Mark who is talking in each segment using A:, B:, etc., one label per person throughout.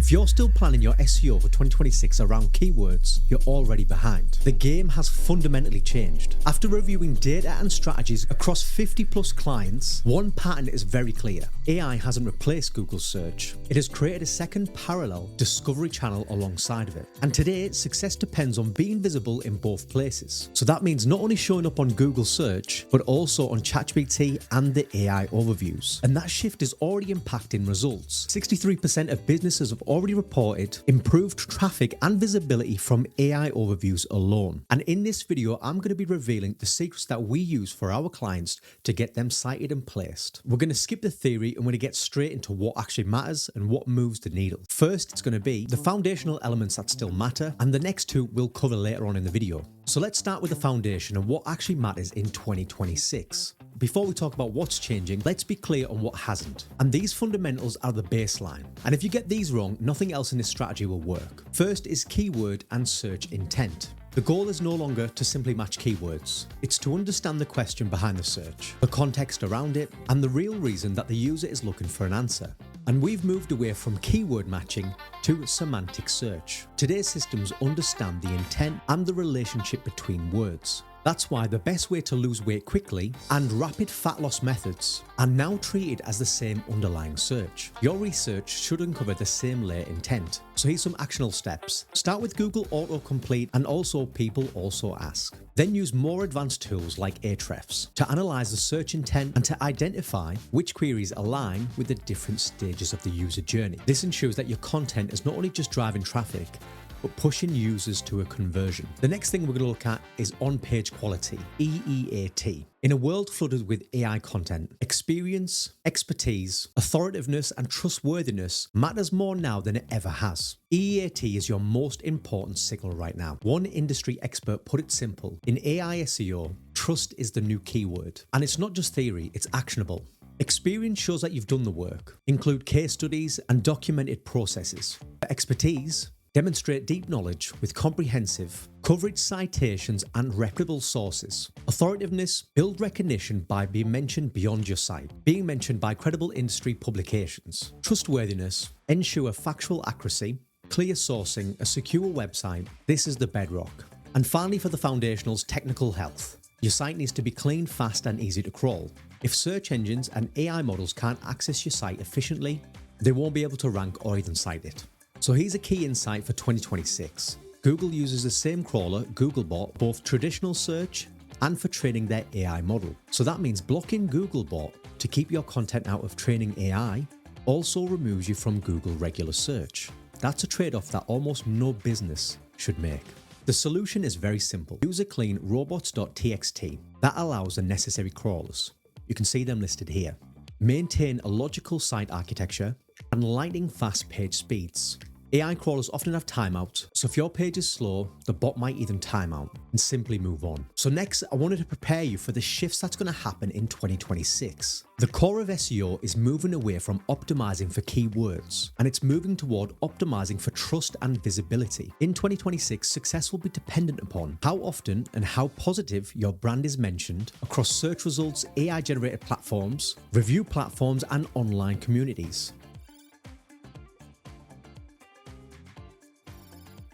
A: If you're still planning your SEO for 2026 around keywords, you're already behind. The game has fundamentally changed. After reviewing data and strategies across 50 plus clients, one pattern is very clear. AI hasn't replaced Google search. It has created a second parallel discovery channel alongside of it. And today, success depends on being visible in both places. So that means not only showing up on Google search, but also on ChatGPT and the AI overviews. And that shift is already impacting results. 63% of businesses have already reported improved traffic and visibility from AI overviews alone. And in this video, I'm going to be revealing the secrets that we use for our clients to get them cited and placed. We're going to skip the theory and we're going to get straight into what actually matters and what moves the needle. First, it's going to be the foundational elements that still matter, and the next two we'll cover later on in the video. So let's start with the foundation and what actually matters in 2026. Before we talk about what's changing, let's be clear on what hasn't. And these fundamentals are the baseline. And if you get these wrong, nothing else in this strategy will work. First is keyword and search intent. The goal is no longer to simply match keywords. It's to understand the question behind the search, the context around it, and the real reason that the user is looking for an answer. And we've moved away from keyword matching to semantic search. Today's systems understand the intent and the relationship between words. That's why the best way to lose weight quickly and rapid fat loss methods are now treated as the same underlying search. Your research should uncover the same layer intent. So here's some actionable steps. Start with Google Autocomplete and also People Also Ask. Then use more advanced tools like Ahrefs to analyze the search intent and to identify which queries align with the different stages of the user journey. This ensures that your content is not only just driving traffic, but pushing users to a conversion. The next thing we're going to look at is on-page quality, EEAT. In a world flooded with AI content, experience, expertise, authoritativeness, and trustworthiness matters more now than it ever has. EEAT is your most important signal right now. One industry expert put it simple: in AI SEO, trust is the new keyword. And it's not just theory, it's actionable. Experience shows that you've done the work. Include case studies and documented processes. Expertise, demonstrate deep knowledge with comprehensive coverage, citations, and reputable sources. Authoritativeness, build recognition by being mentioned beyond your site, being mentioned by credible industry publications. Trustworthiness, ensure factual accuracy, clear sourcing, a secure website. This is the bedrock. And finally, for the foundationals, technical health. Your site needs to be clean, fast, and easy to crawl. If search engines and AI models can't access your site efficiently, they won't be able to rank or even cite it. So here's a key insight for 2026. Google uses the same crawler, Googlebot, both traditional search and for training their AI model. So that means blocking Googlebot to keep your content out of training AI also removes you from Google regular search. That's a trade-off that almost no business should make. The solution is very simple. Use a clean robots.txt that allows the necessary crawlers. You can see them listed here. Maintain a logical site architecture and lightning fast page speeds. AI crawlers often have timeouts, so if your page is slow, the bot might even time out and simply move on. So next, I wanted to prepare you for the shifts that's going to happen in 2026. The core of SEO is moving away from optimizing for keywords, and it's moving toward optimizing for trust and visibility. In 2026, success will be dependent upon how often and how positive your brand is mentioned across search results, AI-generated platforms, review platforms, and online communities.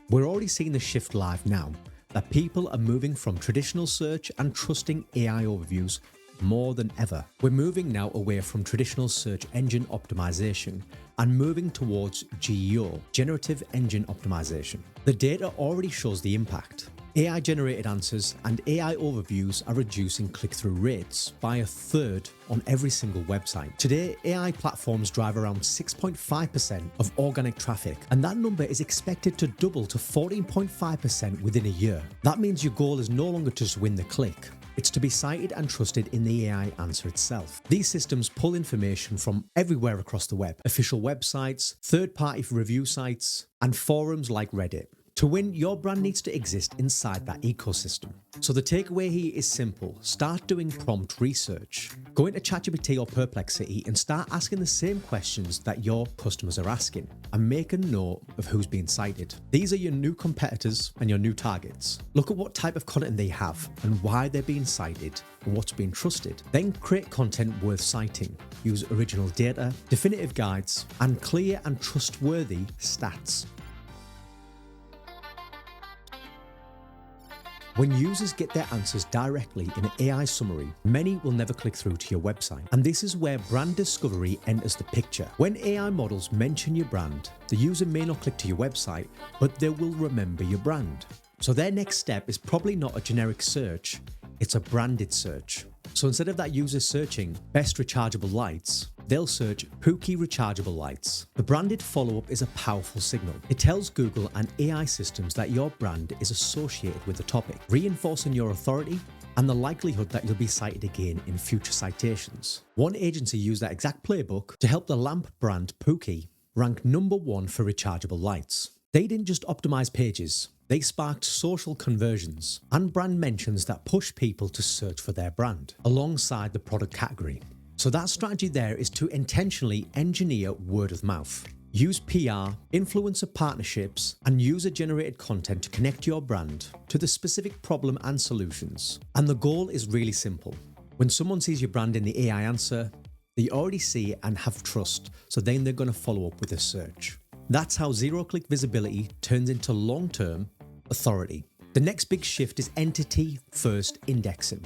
A: We're already seeing the shift live now, that people are moving from traditional search and trusting AI overviews more than ever. We're moving now away from traditional search engine optimization and moving towards GEO, Generative Engine Optimization. The data already shows the impact. AI-generated answers and AI overviews are reducing click-through rates by 1/3 on every single website. Today, AI platforms drive around 6.5% of organic traffic, and that number is expected to double to 14.5% within a year. That means your goal is no longer to just win the click. It's to be cited and trusted in the AI answer itself. These systems pull information from everywhere across the web: official websites, third-party review sites, and forums like Reddit. To win, your brand needs to exist inside that ecosystem. So the takeaway here is simple. Start doing prompt research. Go into ChatGPT or Perplexity and start asking the same questions that your customers are asking, and make a note of who's being cited. These are your new competitors and your new targets. Look at what type of content they have and why they're being cited and what's being trusted. Then create content worth citing. Use original data, definitive guides, and clear and trustworthy stats. When users get their answers directly in an AI summary, many will never click through to your website. And this is where brand discovery enters the picture. When AI models mention your brand, the user may not click to your website, but they will remember your brand. So their next step is probably not a generic search, it's a branded search. So instead of that user searching best rechargeable lights, they'll search Pookie rechargeable lights. The branded follow-up is a powerful signal. It tells Google and AI systems that your brand is associated with the topic, reinforcing your authority and the likelihood that you'll be cited again in future citations. One agency used that exact playbook to help the lamp brand Pookie rank #1 for rechargeable lights. They didn't just optimize pages, they sparked social conversions and brand mentions that push people to search for their brand alongside the product category. So that strategy there is to intentionally engineer word of mouth. Use PR, influencer partnerships, and user-generated content to connect your brand to the specific problem and solutions. And the goal is really simple. When someone sees your brand in the AI answer, they already see it and have trust, so then they're going to follow up with a search. That's how zero-click visibility turns into long-term authority. The next big shift is entity-first indexing.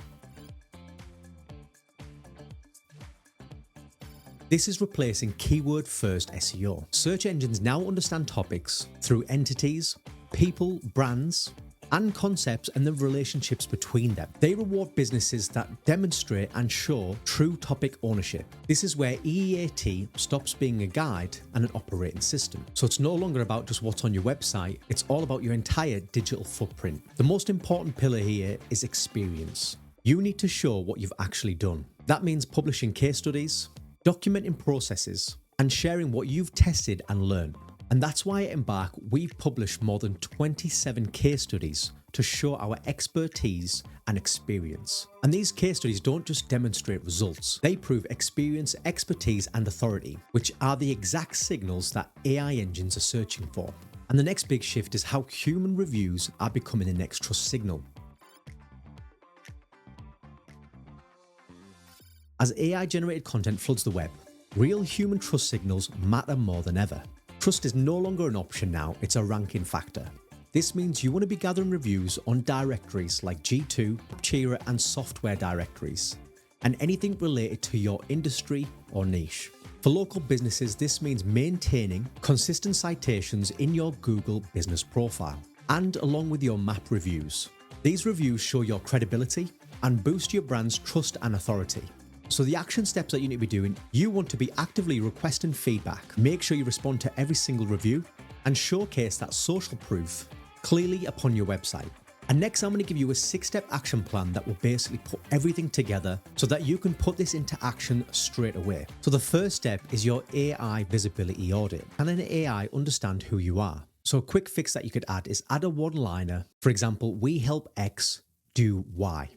A: This is replacing keyword-first SEO. Search engines now understand topics through entities, people, brands, and concepts and the relationships between them. They reward businesses that demonstrate and show true topic ownership. This is where EEAT stops being a guide and an operating system. So it's no longer about just what's on your website, it's all about your entire digital footprint. The most important pillar here is experience. You need to show what you've actually done. That means publishing case studies, documenting processes, and sharing what you've tested and learned. And that's why at Embarque, we've published more than 27 case studies to show our expertise and experience. And these case studies don't just demonstrate results, they prove experience, expertise, and authority, which are the exact signals that AI engines are searching for. And the next big shift is how human reviews are becoming the next trust signal. As AI-generated content floods the web, real human trust signals matter more than ever. Trust is no longer an option now, it's a ranking factor. This means you want to be gathering reviews on directories like G2, Jira, and software directories, and anything related to your industry or niche. For local businesses, this means maintaining consistent citations in your Google business profile, and along with your map reviews. These reviews show your credibility and boost your brand's trust and authority. So the action steps that you need to be doing, you want to be actively requesting feedback. Make sure you respond to every single review and showcase that social proof clearly upon your website. And next, I'm going to give you a 6-step action plan that will basically put everything together so that you can put this into action straight away. So the first step is your AI visibility audit. Can an AI understand who you are? So a quick fix that you could add is add a one-liner. For example, we help X do Y.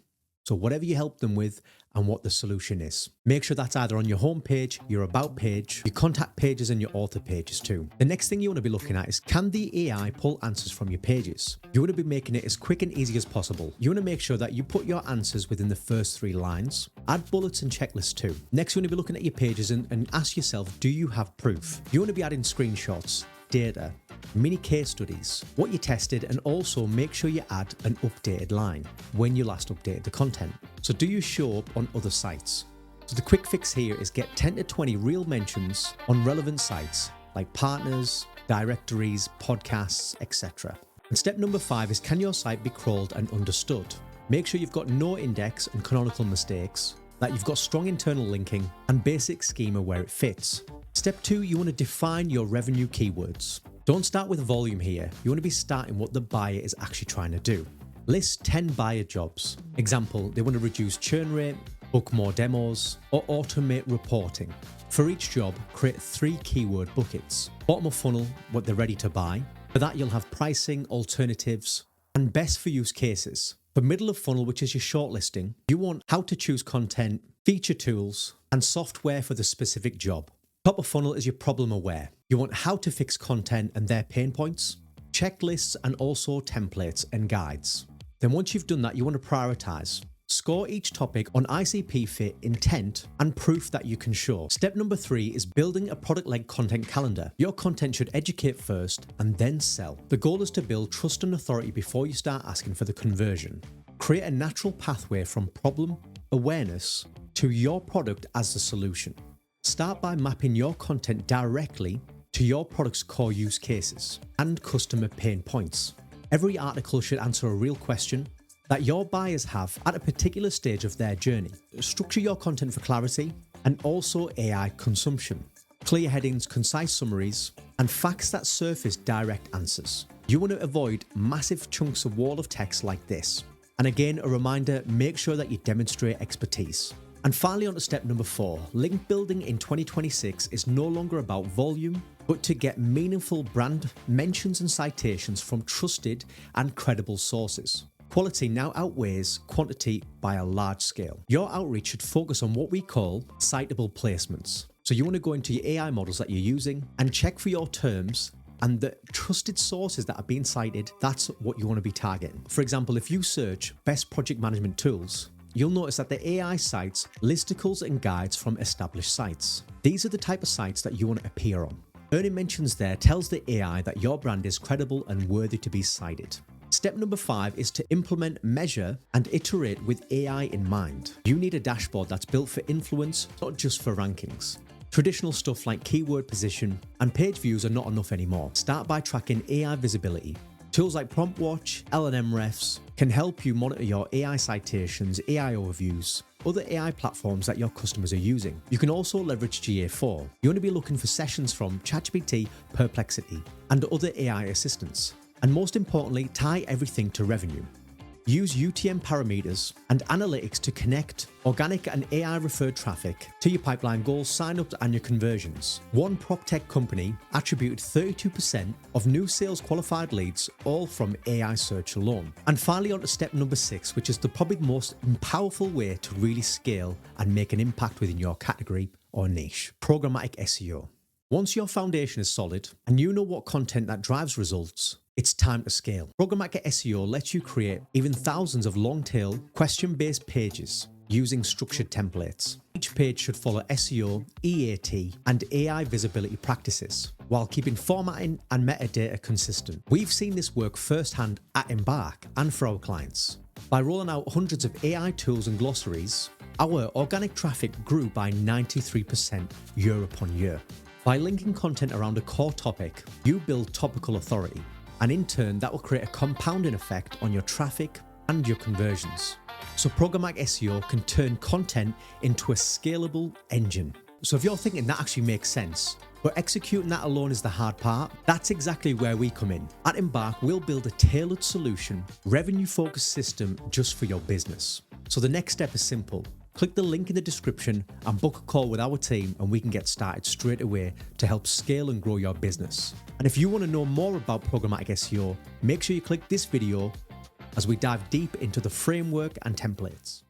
A: So whatever you help them with and what the solution is. Make sure that's either on your homepage, your about page, your contact pages, and your author pages too. The next thing you want to be looking at is, can the AI pull answers from your pages? You want to be making it as quick and easy as possible. You want to make sure that you put your answers within the first 3 lines. Add bullets and checklists too. Next, you want to be looking at your pages and ask yourself, do you have proof? You want to be adding screenshots, data, mini case studies, what you tested, and also make sure you add an updated line when you last updated the content. So do you show up on other sites? So the quick fix here is get 10 to 20 real mentions on relevant sites like partners, directories, podcasts, etc. And step number 5 is, can your site be crawled and understood? Make sure you've got no index and canonical mistakes, that you've got strong internal linking and basic schema where it fits. Step 2, you want to define your revenue keywords. Don't start with volume here. You want to be starting what the buyer is actually trying to do. List 10 buyer jobs. Example, they want to reduce churn rate, book more demos, or automate reporting. For each job, create 3 keyword buckets. Bottom of funnel, what they're ready to buy. For that, you'll have pricing, alternatives, and best for use cases. For middle of funnel, which is your shortlisting, you want how to choose content, feature tools, and software for the specific job. Top of funnel is your problem aware. You want how to fix content and their pain points, checklists, and also templates and guides. Then once you've done that, you want to prioritize. Score each topic on ICP fit, intent, and proof that you can show. Step number 3 is building a product-led content calendar. Your content should educate first and then sell. The goal is to build trust and authority before you start asking for the conversion. Create a natural pathway from problem awareness to your product as the solution. Start by mapping your content directly to your product's core use cases and customer pain points. Every article should answer a real question that your buyers have at a particular stage of their journey. Structure your content for clarity and also AI consumption. Clear headings, concise summaries, and facts that surface direct answers. You want to avoid massive chunks of wall of text like this. And again, a reminder, make sure that you demonstrate expertise. And finally, on to step number 4, link building in 2026 is no longer about volume, but to get meaningful brand mentions and citations from trusted and credible sources. Quality now outweighs quantity by a large scale. Your outreach should focus on what we call citable placements. So you want to go into your AI models that you're using and check for your terms and the trusted sources that are being cited. That's what you want to be targeting. For example, if you search best project management tools, you'll notice that the AI cites listicles and guides from established sites. These are the type of sites that you want to appear on. Earning mentions there tells the AI that your brand is credible and worthy to be cited. Step number 5 is to implement, measure, and iterate with AI in mind. You need a dashboard that's built for influence, not just for rankings. Traditional stuff like keyword position and page views are not enough anymore. Start by tracking AI visibility. Tools like PromptWatch, L&M Refs can help you monitor your AI citations, AI overviews, other AI platforms that your customers are using. You can also leverage GA4. You want to be looking for sessions from ChatGPT, Perplexity, and other AI assistants. And most importantly, tie everything to revenue. Use UTM parameters and analytics to connect organic and AI referred traffic to your pipeline goals, signups, and your conversions. One prop tech company attributed 32% of new sales qualified leads, all from AI search alone. And finally, on to step number 6, which is the probably most powerful way to really scale and make an impact within your category or niche: programmatic SEO. Once your foundation is solid and you know what content that drives results, it's time to scale. Programmatic SEO lets you create even thousands of long-tail, question-based pages using structured templates. Each page should follow SEO, EAT, and AI visibility practices, while keeping formatting and metadata consistent. We've seen this work firsthand at Embarque and for our clients. By rolling out hundreds of AI tools and glossaries, our organic traffic grew by 93% year upon year. By linking content around a core topic, you build topical authority. And in turn, that will create a compounding effect on your traffic and your conversions. So programmatic SEO can turn content into a scalable engine. So if you're thinking that actually makes sense, but executing that alone is the hard part, that's exactly where we come in. At Embarque, we'll build a tailored solution, revenue-focused system just for your business. So the next step is simple. Click the link in the description and book a call with our team, and we can get started straight away to help scale and grow your business. And if you want to know more about programmatic SEO, make sure you click this video as we dive deep into the framework and templates.